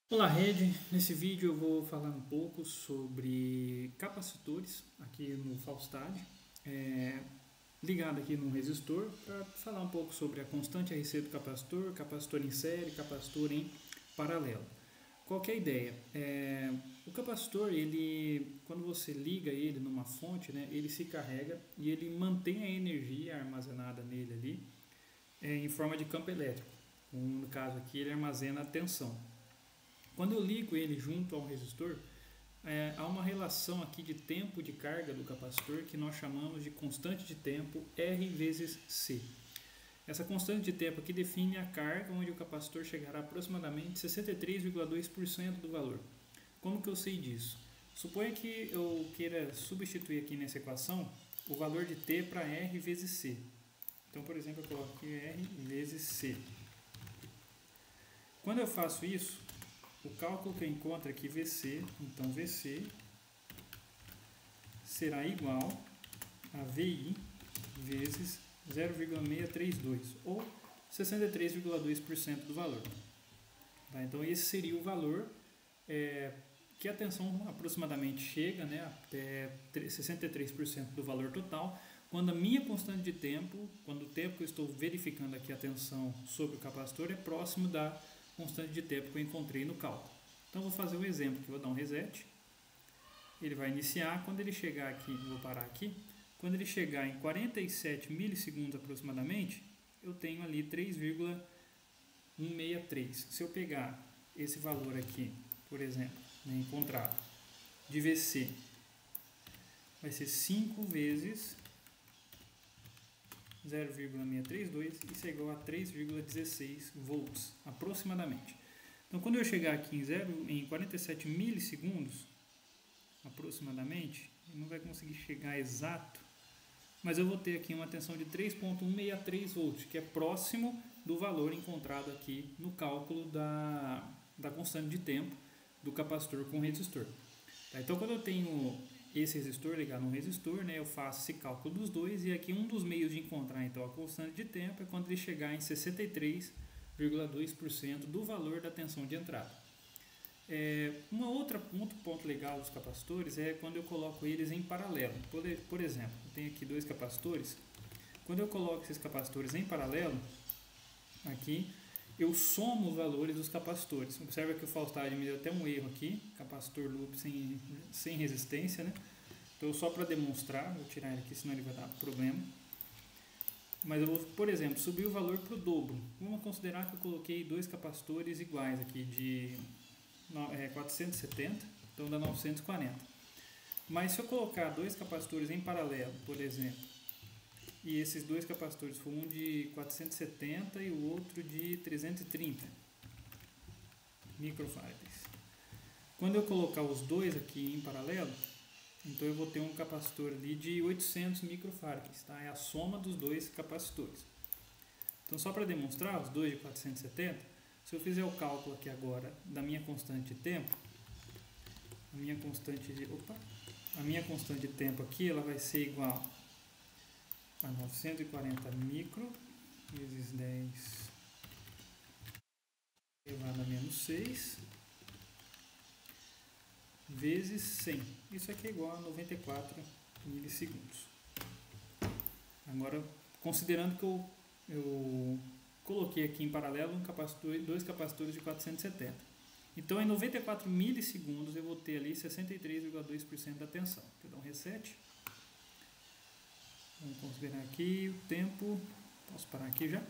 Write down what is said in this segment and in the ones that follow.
Olá, rede. Nesse vídeo eu vou falar um pouco sobre capacitores aqui no Falstad, ligado aqui no resistor, para falar um pouco sobre a constante RC do capacitor, capacitor em série, capacitor em paralelo. Qual que é a ideia? O capacitor, quando você liga ele numa fonte, né, ele se carrega e ele mantém a energia armazenada nele ali em forma de campo elétrico. No caso aqui, ele armazena a tensão. Quando eu ligo ele junto ao resistor, há uma relação aqui de tempo de carga do capacitor que nós chamamos de constante de tempo R vezes C. Essa constante de tempo aqui define a carga onde o capacitor chegará a aproximadamente 63,2% do valor. Como que eu sei disso? Suponha que eu queira substituir aqui nessa equação o valor de T para R vezes C. Então, por exemplo, eu coloco aqui R vezes C. Quando eu faço isso, o cálculo que eu encontro aqui, VC, então VC será igual a VI vezes 0,632, ou 63,2% do valor. Tá? Então esse seria o valor que a tensão aproximadamente chega, né, até 63% do valor total, quando a minha constante de tempo, quando o tempo que eu estou verificando aqui a tensão sobre o capacitor é próximo da constante de tempo que eu encontrei no cálculo. Então vou fazer um exemplo aqui, vou dar um reset. Ele vai iniciar, quando ele chegar aqui, vou parar aqui, quando ele chegar em 47 milissegundos aproximadamente, eu tenho ali 3,163. Se eu pegar esse valor aqui, por exemplo, né, encontrado, de VC, vai ser 5 vezes 0,632, isso é igual a 3,16 volts, aproximadamente. Então, quando eu chegar aqui em 47 milissegundos, aproximadamente, ele não vai conseguir chegar exato, mas eu vou ter aqui uma tensão de 3,163 volts, que é próximo do valor encontrado aqui no cálculo da constante de tempo do capacitor com resistor. Tá? Então, quando eu tenho esse resistor ligado no resistor, né, eu faço esse cálculo dos dois, e aqui um dos meios de encontrar então a constante de tempo é quando ele chegar em 63,2% do valor da tensão de entrada. Um outro ponto legal dos capacitores é quando eu coloco eles em paralelo. Por exemplo, eu tenho aqui dois capacitores. Quando eu coloco esses capacitores em paralelo, aqui eu somo os valores dos capacitores. Observa que o Falstad me deu até um erro aqui, capacitor loop sem resistência, né? Então, só para demonstrar, vou tirar ele aqui, senão ele vai dar problema. Mas eu vou, por exemplo, subir o valor para o dobro. Vamos considerar que eu coloquei dois capacitores iguais aqui de 470, então dá 940. Mas se eu colocar dois capacitores em paralelo, por exemplo, e esses dois capacitores for um de 470 e o outro de 330 microfarads. Quando eu colocar os dois aqui em paralelo, então eu vou ter um capacitor ali de 800 microfarads, tá? É a soma dos dois capacitores. Então, só para demonstrar os dois de 470, se eu fizer o cálculo aqui agora da minha constante de tempo, a minha constante de tempo aqui, ela vai ser igual a 940 micro vezes 10 elevado a menos 6 vezes 100. Isso aqui é igual a 94 milissegundos. Agora, considerando que eu coloquei aqui em paralelo dois capacitores de 470. Então, em 94 milissegundos, eu vou ter ali 63,2% da tensão. Vou dar um reset. Vamos considerar aqui o tempo. Posso parar aqui já?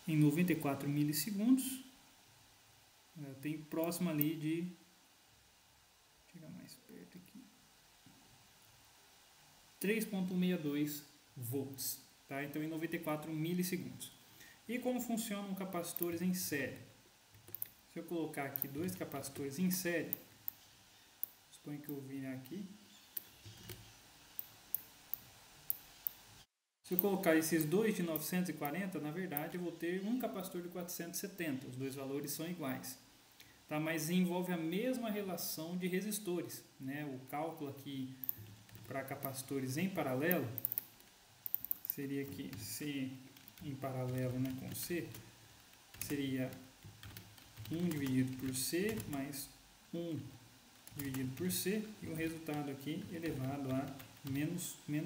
Em 94 milissegundos, eu tenho próximo ali de... Vou chegar mais perto aqui. 3,162 volts. Tá? Então, em 94 milissegundos. E como funcionam capacitores em série? Se eu colocar aqui dois capacitores em série, suponho que eu vim aqui. Se eu colocar esses dois de 940, na verdade eu vou ter um capacitor de 470, os dois valores são iguais. Tá? Mas envolve a mesma relação de resistores. Né? O cálculo aqui para capacitores em paralelo seria aqui C em paralelo, né, com C, seria 1 dividido por C mais 1 dividido por C, e o resultado aqui elevado a menos 1.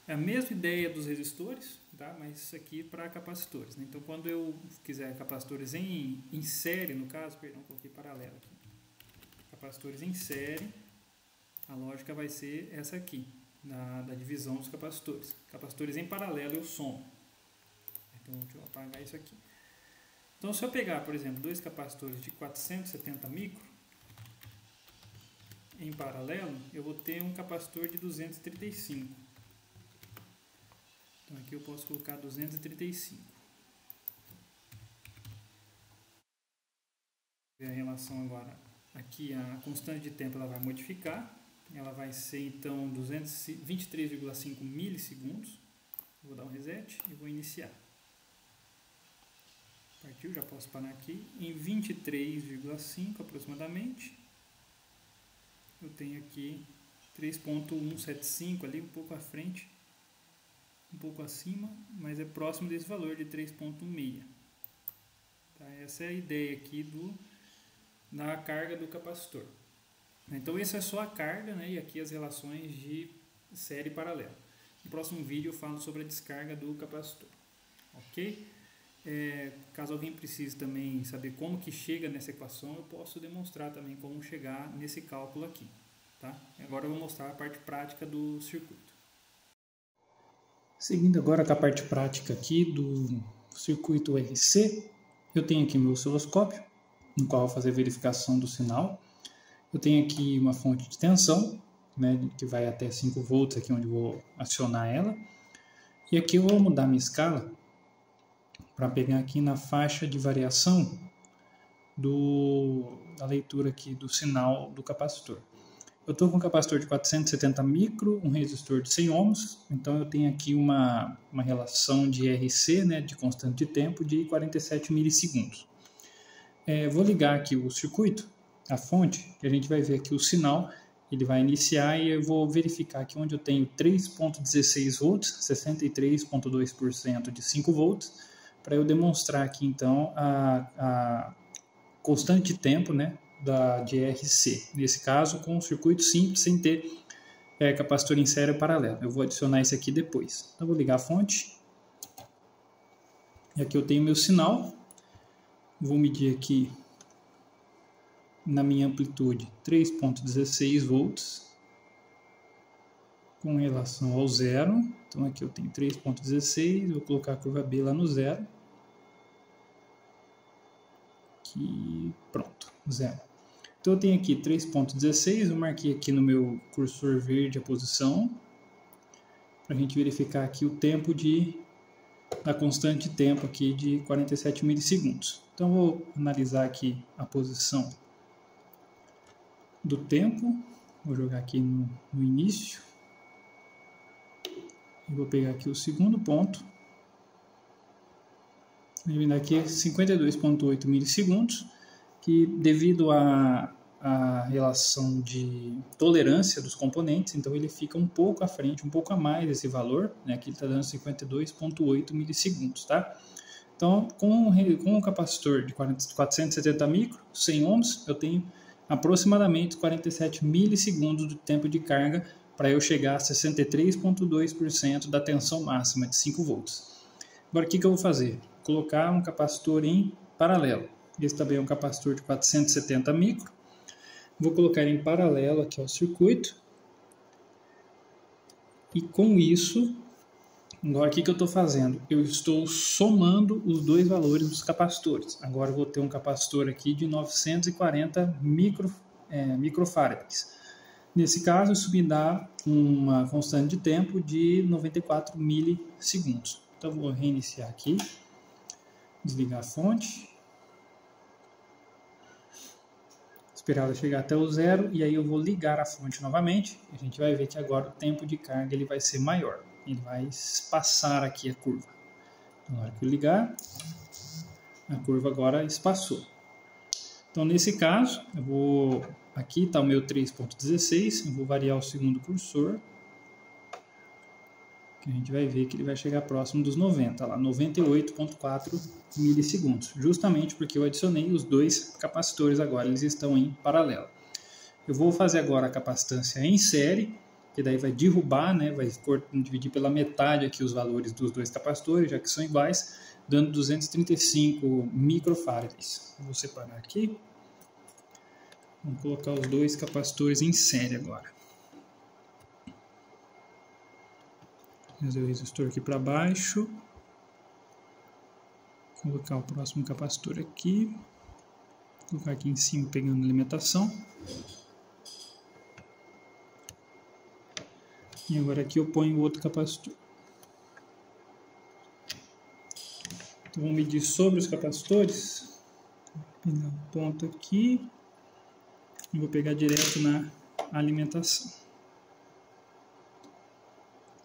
É a mesma ideia dos resistores, tá? Mas isso aqui para capacitores, né? Então, quando eu quiser capacitores em série, no caso, perdão, coloquei paralelo aqui. Capacitores em série, a lógica vai ser essa aqui, da divisão dos capacitores. Capacitores em paralelo eu somo. Então, deixa eu apagar isso aqui. Então, se eu pegar, por exemplo, dois capacitores de 470 micro, em paralelo, eu vou ter um capacitor de 235. Então, aqui eu posso colocar 235. A relação agora, aqui a constante de tempo ela vai modificar. Ela vai ser, então, 23,5 milissegundos. Vou dar um reset e vou iniciar. Partiu, já posso parar aqui. Em 23,5 aproximadamente, eu tenho aqui 3.175 ali, um pouco à frente, um pouco acima, mas é próximo desse valor de 3.6. Tá? Essa é a ideia aqui da carga do capacitor. Então, essa é só a carga, né? E aqui as relações de série paralela. No próximo vídeo eu falo sobre a descarga do capacitor. Ok? Caso alguém precise também saber como que chega nessa equação, eu posso demonstrar também como chegar nesse cálculo aqui. Tá? Agora eu vou mostrar a parte prática do circuito. Seguindo agora com a parte prática aqui do circuito RC, eu tenho aqui meu osciloscópio, no qual eu vou fazer a verificação do sinal. Eu tenho aqui uma fonte de tensão, né, que vai até 5 volts, aqui onde eu vou acionar ela. E aqui eu vou mudar minha escala para pegar aqui na faixa de variação da leitura aqui do sinal do capacitor. Eu estou com um capacitor de 470 micro, um resistor de 100 ohms, então eu tenho aqui uma relação de RC, né, de constante de tempo, de 47 milissegundos. Vou ligar aqui o circuito, a fonte, que a gente vai ver aqui o sinal, ele vai iniciar e eu vou verificar aqui onde eu tenho 3.16 volts, 63,2% de 5 volts, para eu demonstrar aqui então a constante de tempo, né, de RC, nesse caso com um circuito simples, sem ter capacitor em série paralelo. Eu vou adicionar esse aqui depois. Então, vou ligar a fonte, e aqui eu tenho meu sinal, vou medir aqui na minha amplitude 3.16 volts com relação ao zero. Então aqui eu tenho 3.16, vou colocar a curva B lá no zero. Aqui, pronto, zero. Então eu tenho aqui 3.16, eu marquei aqui no meu cursor verde a posição, para a gente verificar aqui o tempo da constante de tempo aqui de 47 milissegundos. Então vou analisar aqui a posição do tempo, vou jogar aqui no início, e vou pegar aqui o segundo ponto, e aqui 52,8 milissegundos, que devido à relação de tolerância dos componentes, então ele fica um pouco à frente, um pouco a mais desse valor, né? Aqui ele está dando 52,8 milissegundos, tá? Então, com um capacitor de 470 micro, 100 ohms, eu tenho aproximadamente 47 milissegundos de tempo de carga para eu chegar a 63,2% da tensão máxima de 5 volts. Agora, o que eu vou fazer? Colocar um capacitor em paralelo. Esse também é um capacitor de 470 micro. Vou colocar em paralelo aqui ao circuito. E com isso, agora o que eu estou fazendo? Eu estou somando os dois valores dos capacitores. Agora eu vou ter um capacitor aqui de 940 microfarads. Nesse caso, isso me dá uma constante de tempo de 94 milissegundos. Então vou reiniciar aqui, desligar a fonte, esperar ela chegar até o zero, e aí eu vou ligar a fonte novamente. A gente vai ver que agora o tempo de carga ele vai ser maior. Ele vai espaçar aqui a curva. Então, na hora que eu ligar, a curva agora espaçou. Então, nesse caso, aqui está o meu 3.16, eu vou variar o segundo cursor. A gente vai ver que ele vai chegar próximo dos 90, lá 98,4 milissegundos, justamente porque eu adicionei os dois capacitores agora, eles estão em paralelo. Eu vou fazer agora a capacitância em série, que daí vai derrubar, né, vai dividir pela metade aqui os valores dos dois capacitores, já que são iguais, dando 235 microfarads. Vou separar aqui. Vamos colocar os dois capacitores em série agora. Fazer o resistor aqui para baixo. Colocar o próximo capacitor aqui. Colocar aqui em cima pegando a alimentação. E agora aqui eu ponho o outro capacitor. Então vamos medir sobre os capacitores. Vou pegar um ponto aqui. E vou pegar direto na alimentação.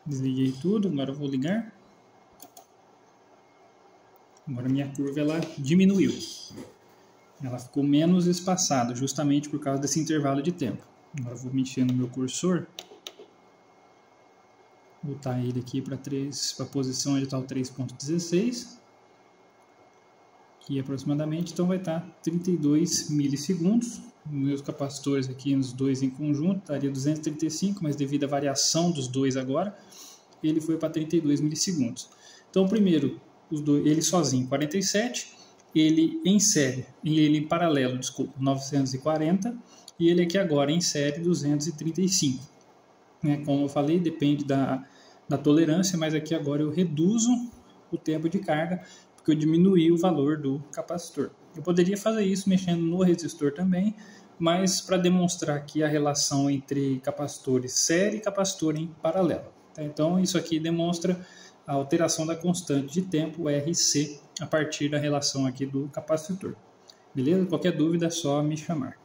Desliguei tudo, agora eu vou ligar. Agora minha curva ela diminuiu. Ela ficou menos espaçada, justamente por causa desse intervalo de tempo. Agora eu vou mexer no meu cursor. Botar ele aqui para a posição onde está o 3.16. Aqui aproximadamente, então vai estar 32 milissegundos. Meus capacitores aqui, os dois em conjunto, estaria 235, mas devido à variação dos dois agora, ele foi para 32 milissegundos. Então, primeiro, ele sozinho 47, ele em série, ele em paralelo, desculpa, 940, e ele aqui agora em série 235. Como eu falei, depende da tolerância, mas aqui agora eu reduzo o tempo de carga, porque eu diminuí o valor do capacitor. Eu poderia fazer isso mexendo no resistor também, mas para demonstrar aqui a relação entre capacitores série e capacitor em paralelo. Então isso aqui demonstra a alteração da constante de tempo, RC, a partir da relação aqui do capacitor. Beleza? Qualquer dúvida é só me chamar.